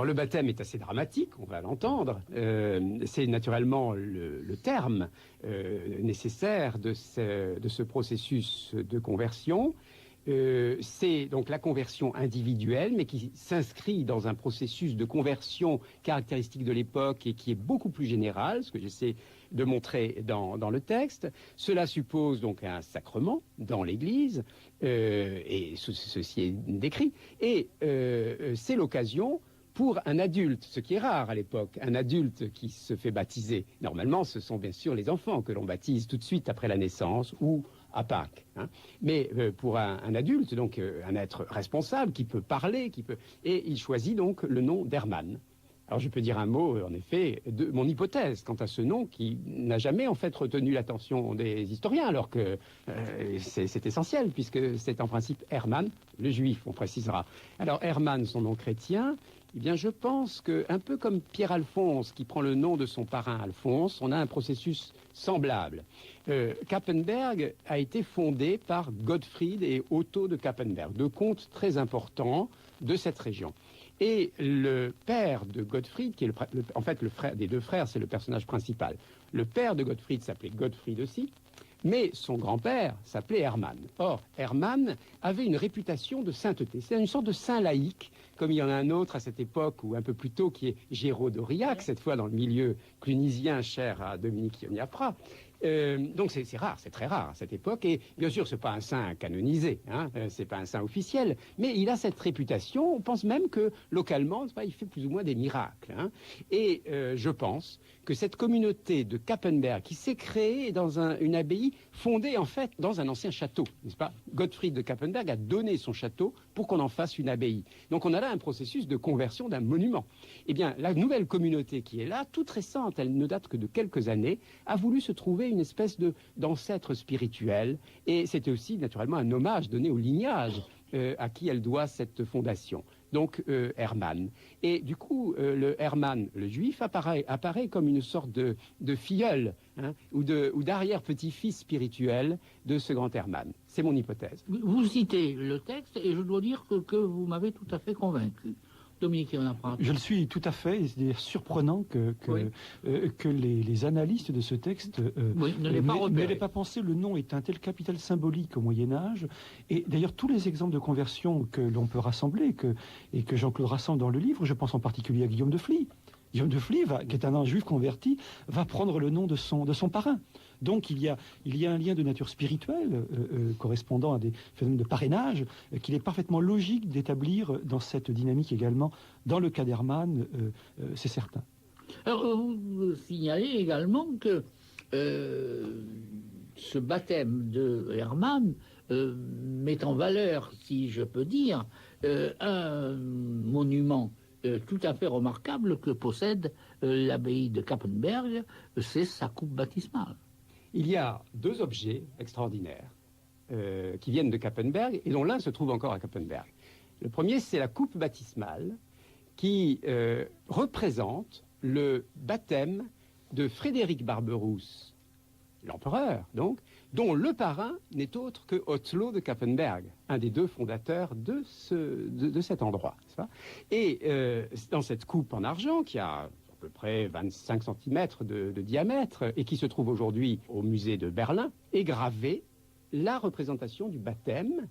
Alors le baptême est assez dramatique, on va l'entendre. C'est naturellement le terme nécessaire de ce processus de conversion. C'est donc la conversion individuelle, mais qui s'inscrit dans un processus de conversion caractéristique de l'époque et qui est beaucoup plus général, ce que j'essaie de montrer dans le texte. Cela suppose donc un sacrement dans l'Église, et ceci est décrit, et c'est l'occasion pour un adulte, ce qui est rare à l'époque, un adulte qui se fait baptiser. Normalement, ce sont bien sûr les enfants que l'on baptise tout de suite après la naissance ou à Pâques. Hein. Mais pour un adulte, donc un être responsable, qui peut parler, et il choisit donc le nom d'Hermann. Alors je peux dire un mot, en effet, de mon hypothèse quant à ce nom qui n'a jamais en fait retenu l'attention des historiens, alors que c'est essentiel, puisque c'est en principe Hermann, le juif, on précisera. Alors Hermann, son nom chrétien, eh bien je pense que, un peu comme Pierre-Alphonse, qui prend le nom de son parrain Alphonse, on a un processus semblable. Cappenberg a été fondé par Gottfried et Otto de Cappenberg, deux comtes très importants de cette région. Et le père de Gottfried, qui est en fait le frère des deux frères, c'est le personnage principal. Le père de Gottfried s'appelait Gottfried aussi, mais son grand-père s'appelait Hermann. Or, Hermann avait une réputation de sainteté. C'est une sorte de saint laïque, comme il y en a un autre à cette époque, ou un peu plus tôt, qui est Géraud d'Aurillac, cette fois dans le milieu clunisien cher à Dominique Ioniapra. Donc c'est rare, c'est très rare à cette époque, et bien sûr c'est pas un saint canonisé, hein, c'est pas un saint officiel, mais il a cette réputation. On pense même que localement, il fait plus ou moins des miracles, hein. Et je pense que cette communauté de Cappenberg qui s'est créée dans une abbaye fondée en fait dans un ancien château, n'est-ce pas? Gottfried de Cappenberg a donné son château pour qu'on en fasse une abbaye. Donc on a là un processus de conversion d'un monument. Eh bien, la nouvelle communauté qui est là, toute récente, elle ne date que de quelques années, a voulu se trouver une espèce d'ancêtre spirituel, et c'était aussi naturellement un hommage donné au lignage à qui elle doit cette fondation. Donc Hermann. Et du coup, le Hermann, le juif, apparaît comme une sorte de filleul, hein, ou d'arrière-petit-fils spirituel de ce grand Hermann. C'est mon hypothèse. Vous citez le texte et je dois dire que vous m'avez tout à fait convaincu. Dominique Ioniapra. Je le suis tout à fait. C'est surprenant que les analystes de ce texte ne l'aient pas pensé. Le nom est un tel capital symbolique au Moyen-Âge. Et d'ailleurs, tous les exemples de conversion que l'on peut rassembler et que Jean-Claude rassemble dans le livre, je pense en particulier à Guillaume de Fly. Guillaume de Fly, qui est un juif converti, va prendre le nom de son parrain. Donc il y a un lien de nature spirituelle correspondant à des phénomènes de parrainage qu'il est parfaitement logique d'établir dans cette dynamique également. Dans le cas d'Hermann, c'est certain. Alors vous signalez également que ce baptême de Hermann met en valeur, si je peux dire, un monument tout à fait remarquable que possède l'abbaye de Cappenberg, c'est sa coupe baptismale. Il y a deux objets extraordinaires qui viennent de Cappenberg et dont l'un se trouve encore à Cappenberg. Le premier, c'est la coupe baptismale qui représente le baptême de Frédéric Barberousse, l'empereur donc, dont le parrain n'est autre que Otto de Cappenberg, un des deux fondateurs de cet endroit. Et dans cette coupe en argent qui a à peu près 25 cm de diamètre et qui se trouve aujourd'hui au musée de Berlin, est gravée la représentation du baptême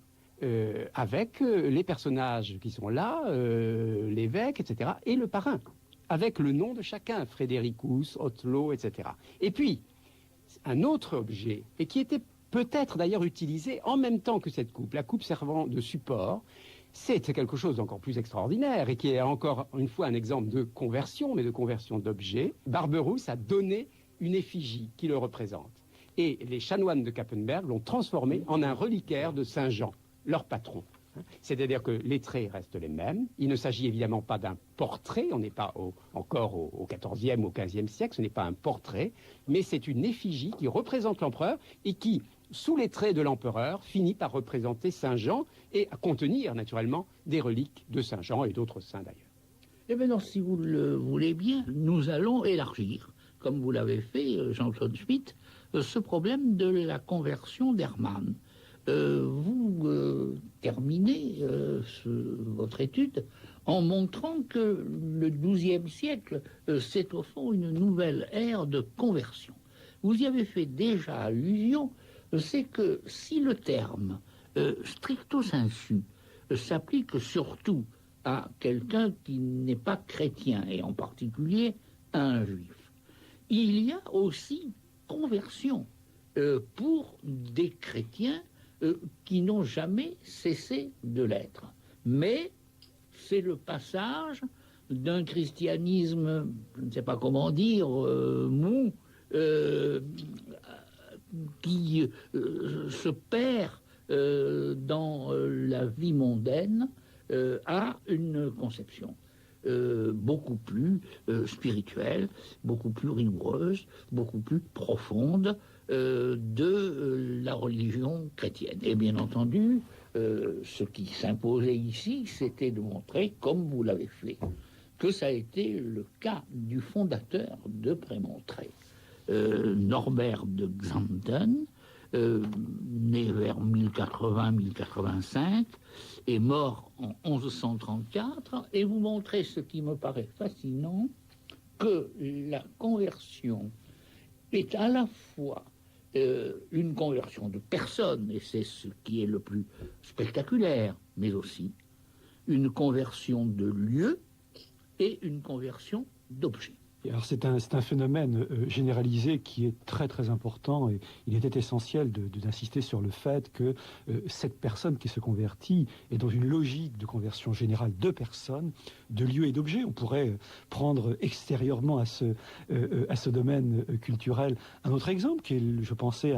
avec les personnages qui sont là, l'évêque, etc., et le parrain, avec le nom de chacun, Frédéricus, Otto, etc. Et puis, un autre objet, et qui était peut-être d'ailleurs utilisé en même temps que cette coupe, la coupe servant de support, c'est quelque chose d'encore plus extraordinaire et qui est encore une fois un exemple de conversion, mais de conversion d'objet. Barberousse a donné une effigie qui le représente. Et les chanoines de Cappenberg l'ont transformé en un reliquaire de Saint Jean, leur patron. C'est-à-dire que les traits restent les mêmes. Il ne s'agit évidemment pas d'un portrait, on n'est pas encore au XIVe ou au XVe siècle, ce n'est pas un portrait, mais c'est une effigie qui représente l'empereur et qui, sous les traits de l'empereur, finit par représenter Saint Jean et à contenir naturellement des reliques de Saint Jean et d'autres saints d'ailleurs. Et maintenant, si vous le voulez bien, nous allons élargir, comme vous l'avez fait, Jean-Claude Schmitt, ce problème de la conversion d'Hermann. Vous terminez votre étude en montrant que le XIIe siècle, c'est au fond une nouvelle ère de conversion. Vous y avez fait déjà allusion, c'est que si le terme stricto sensu s'applique surtout à quelqu'un qui n'est pas chrétien, et en particulier à un juif, il y a aussi conversion pour des chrétiens qui n'ont jamais cessé de l'être. Mais c'est le passage d'un christianisme, je ne sais pas comment dire, mou, qui se perd dans la vie mondaine à une conception beaucoup plus spirituelle, beaucoup plus rigoureuse, beaucoup plus profonde de la religion chrétienne. Et bien entendu, ce qui s'imposait ici, c'était de montrer, comme vous l'avez fait, que ça a été le cas du fondateur de Prémontré, Norbert de Xanten, né vers 1080-1085, est mort en 1134, et vous montrez ce qui me paraît fascinant, que la conversion est à la fois une conversion de personnes, et c'est ce qui est le plus spectaculaire, mais aussi une conversion de lieux et une conversion d'objets. Alors c'est un phénomène généralisé qui est très très important, et il était essentiel d'insister sur le fait que cette personne qui se convertit est dans une logique de conversion générale de personnes, de lieux et d'objets. On pourrait prendre extérieurement à ce domaine culturel un autre exemple, qui est, je pensais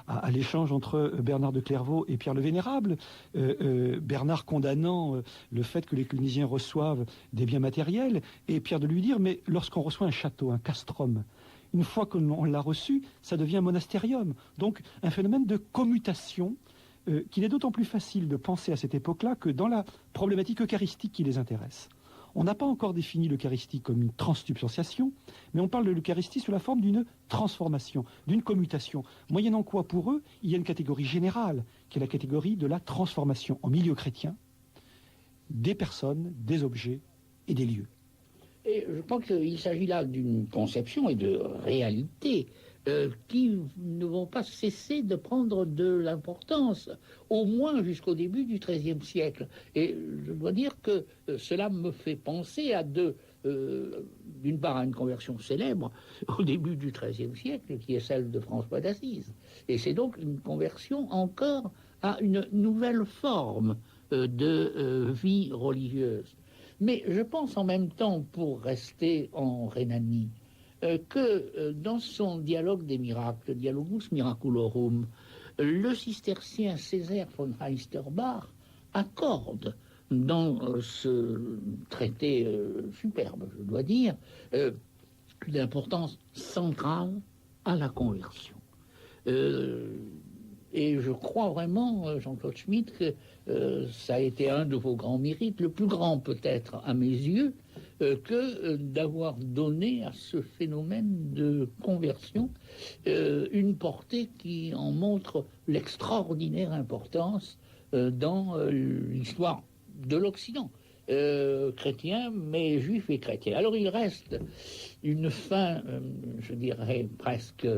à l'échange entre Bernard de Clairvaux et Pierre le Vénérable, Bernard condamnant le fait que les Clunisiens reçoivent des biens matériels, et Pierre de lui dire, mais lorsqu'on reçoit un château, un castrum, une fois qu'on l'a reçu, ça devient un monastérium. Donc un phénomène de commutation qu'il est d'autant plus facile de penser à cette époque-là que dans la problématique eucharistique qui les intéresse. On n'a pas encore défini l'Eucharistie comme une transsubstantiation, mais on parle de l'Eucharistie sous la forme d'une transformation, d'une commutation, moyennant quoi pour eux, il y a une catégorie générale, qui est la catégorie de la transformation en milieu chrétien des personnes, des objets et des lieux. Et je pense qu'il s'agit là d'une conception et de réalité qui ne vont pas cesser de prendre de l'importance, au moins jusqu'au début du XIIIe siècle. Et je dois dire que cela me fait penser à d'une part à une conversion célèbre au début du XIIIe siècle, qui est celle de François d'Assise. Et c'est donc une conversion encore à une nouvelle forme de vie religieuse. Mais je pense en même temps, pour rester en Rhénanie, que dans son dialogue des miracles, Dialogus Miraculorum, le cistercien Césaire von Heisterbach accorde dans ce traité superbe, je dois dire, une importance centrale à la conversion. Et je crois vraiment, Jean-Claude Schmitt, que ça a été un de vos grands mérites, le plus grand peut-être à mes yeux, que d'avoir donné à ce phénomène de conversion une portée qui en montre l'extraordinaire importance dans l'histoire de l'Occident. Chrétien, mais juif et chrétien. Alors il reste une fin, je dirais presque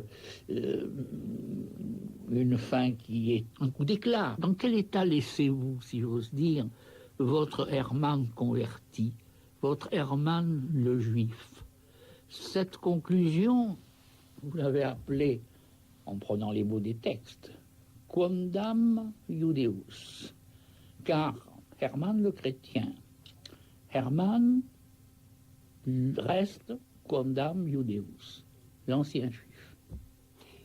une fin qui est un coup d'éclat. Dans quel état laissez-vous, si j'ose dire, votre Hermann converti, votre Hermann le juif? Cette conclusion, vous l'avez appelée, en prenant les mots des textes, quondam Judeus, car Hermann le chrétien, Hermann reste quondam Judeus, l'ancien juif.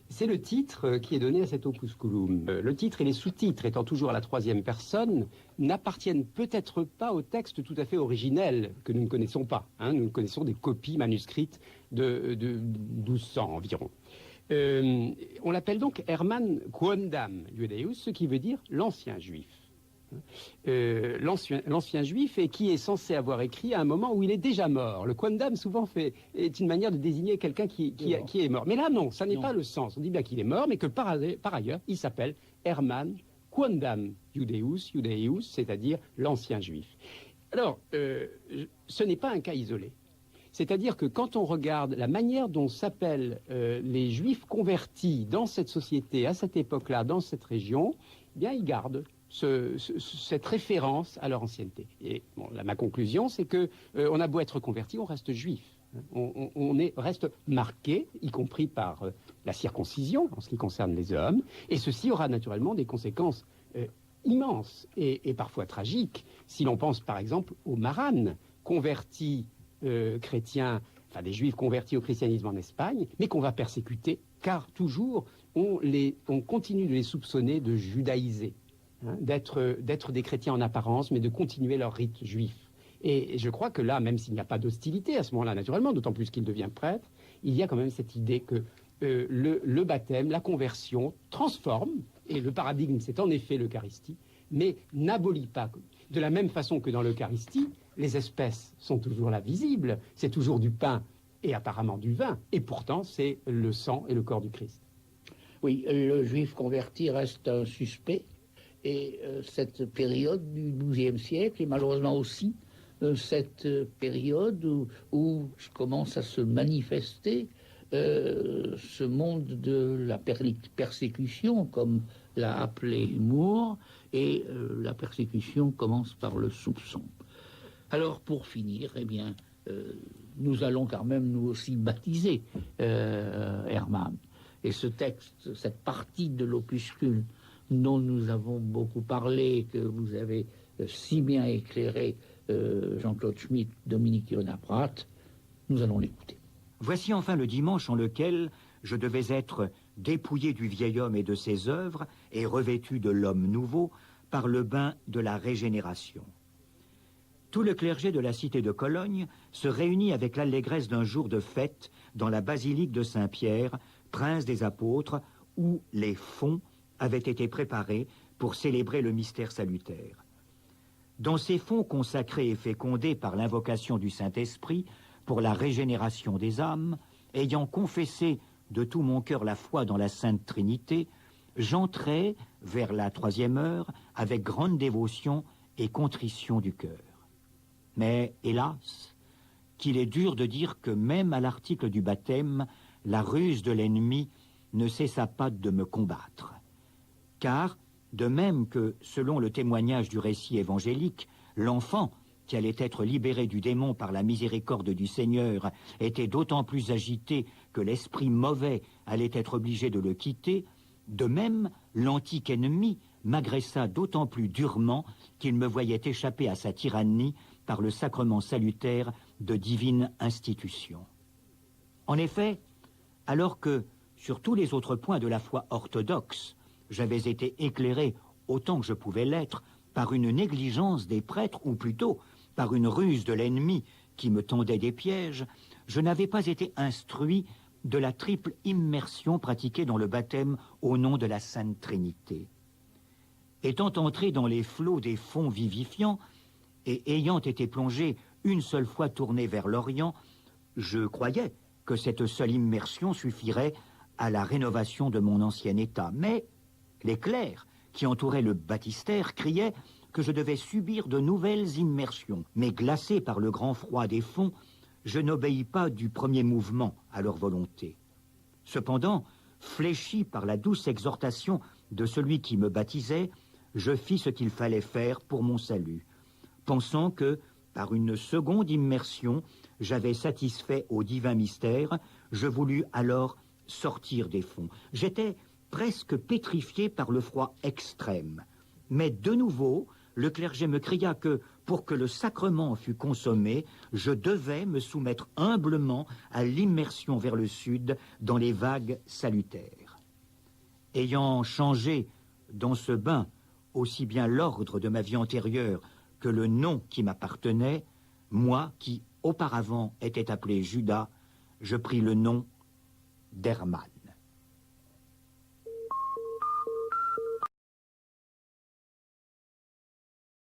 C'est le titre qui est donné à cet opusculum. Le titre et les sous-titres, étant toujours à la troisième personne, n'appartiennent peut-être pas au texte tout à fait originel que nous ne connaissons pas. Nous connaissons des copies manuscrites de 1200 environ. On l'appelle donc Hermann quondam Judeus, ce qui veut dire l'ancien juif. L'ancien juif, et qui est censé avoir écrit à un moment où il est déjà mort. Le quondam souvent est une manière de désigner quelqu'un qui est mort. Mais là non, ça n'est pas le sens. On dit bien qu'il est mort, mais que par ailleurs il s'appelle Hermann quondam Judeus, c'est-à-dire l'ancien juif. Alors, ce n'est pas un cas isolé. C'est-à-dire que quand on regarde la manière dont s'appellent les Juifs convertis dans cette société, à cette époque-là, dans cette région, eh bien, ils gardent cette référence à leur ancienneté. Et bon, là, ma conclusion, c'est que on a beau être converti, on reste juif. On reste marqué, y compris par la circoncision, en ce qui concerne les hommes, et ceci aura naturellement des conséquences immenses et parfois tragiques. Si l'on pense par exemple aux Maranes, convertis chrétiens, enfin des juifs convertis au christianisme en Espagne, mais qu'on va persécuter, car toujours on continue de les soupçonner de judaïser, hein, d'être des chrétiens en apparence, mais de continuer leur rite juif. Et je crois que là, même s'il n'y a pas d'hostilité à ce moment-là, naturellement, d'autant plus qu'il devient prêtre, il y a quand même cette idée que le baptême, la conversion, transforme, et le paradigme, c'est en effet l'Eucharistie, mais n'abolit pas. De la même façon que dans l'Eucharistie, les espèces sont toujours là visibles, c'est toujours du pain et apparemment du vin, et pourtant c'est le sang et le corps du Christ. Oui, le juif converti reste un suspect, et cette période du XIIe siècle, et malheureusement aussi cette période où commence à se manifester ce monde de la persécution, comme l'a appelé Moore, et la persécution commence par le soupçon. Alors, pour finir, eh bien, nous allons quand même nous aussi baptiser Hermann. Et ce texte, cette partie de l'opuscule dont nous avons beaucoup parlé, que vous avez si bien éclairé, Jean-Claude Schmitt, Dominique Yonah-Prat, nous allons l'écouter. Voici enfin le dimanche en lequel je devais être dépouillé du vieil homme et de ses œuvres et revêtu de l'homme nouveau par le bain de la régénération. Tout le clergé de la cité de Cologne se réunit avec l'allégresse d'un jour de fête dans la basilique de Saint-Pierre, prince des apôtres, où les fonds avaient été préparés pour célébrer le mystère salutaire. Dans ces fonds consacrés et fécondés par l'invocation du Saint-Esprit pour la régénération des âmes, ayant confessé de tout mon cœur la foi dans la Sainte Trinité, j'entrai vers la 3e heure avec grande dévotion et contrition du cœur. Mais, hélas, qu'il est dur de dire que même à l'article du baptême, la ruse de l'ennemi ne cessa pas de me combattre. Car, de même que, selon le témoignage du récit évangélique, l'enfant, qui allait être libéré du démon par la miséricorde du Seigneur, était d'autant plus agité que l'esprit mauvais allait être obligé de le quitter, de même, l'antique ennemi m'agressa d'autant plus durement qu'il me voyait échapper à sa tyrannie par le sacrement salutaire de divine institution. En effet, alors que, sur tous les autres points de la foi orthodoxe, j'avais été éclairé autant que je pouvais l'être par une négligence des prêtres, ou plutôt par une ruse de l'ennemi qui me tendait des pièges, je n'avais pas été instruit de la triple immersion pratiquée dans le baptême au nom de la Sainte Trinité. Étant entré dans les flots des fonds vivifiants et ayant été plongé une seule fois tourné vers l'Orient, je croyais que cette seule immersion suffirait à la rénovation de mon ancien état. Mais les clercs qui entouraient le baptistère criaient que je devais subir de nouvelles immersions. Mais glacé par le grand froid des fonds, je n'obéis pas du premier mouvement à leur volonté. Cependant, fléchi par la douce exhortation de celui qui me baptisait, je fis ce qu'il fallait faire pour mon salut, pensant que, par une seconde immersion, j'avais satisfait au divin mystère. Je voulus alors sortir des fonds. J'étais presque pétrifié par le froid extrême. Mais de nouveau, le clergé me cria que, pour que le sacrement fût consommé, je devais me soumettre humblement à l'immersion vers le sud dans les vagues salutaires. Ayant changé dans ce bain aussi bien l'ordre de ma vie antérieure que le nom qui m'appartenait, moi qui auparavant étais appelé Judas, je pris le nom d'Hermann.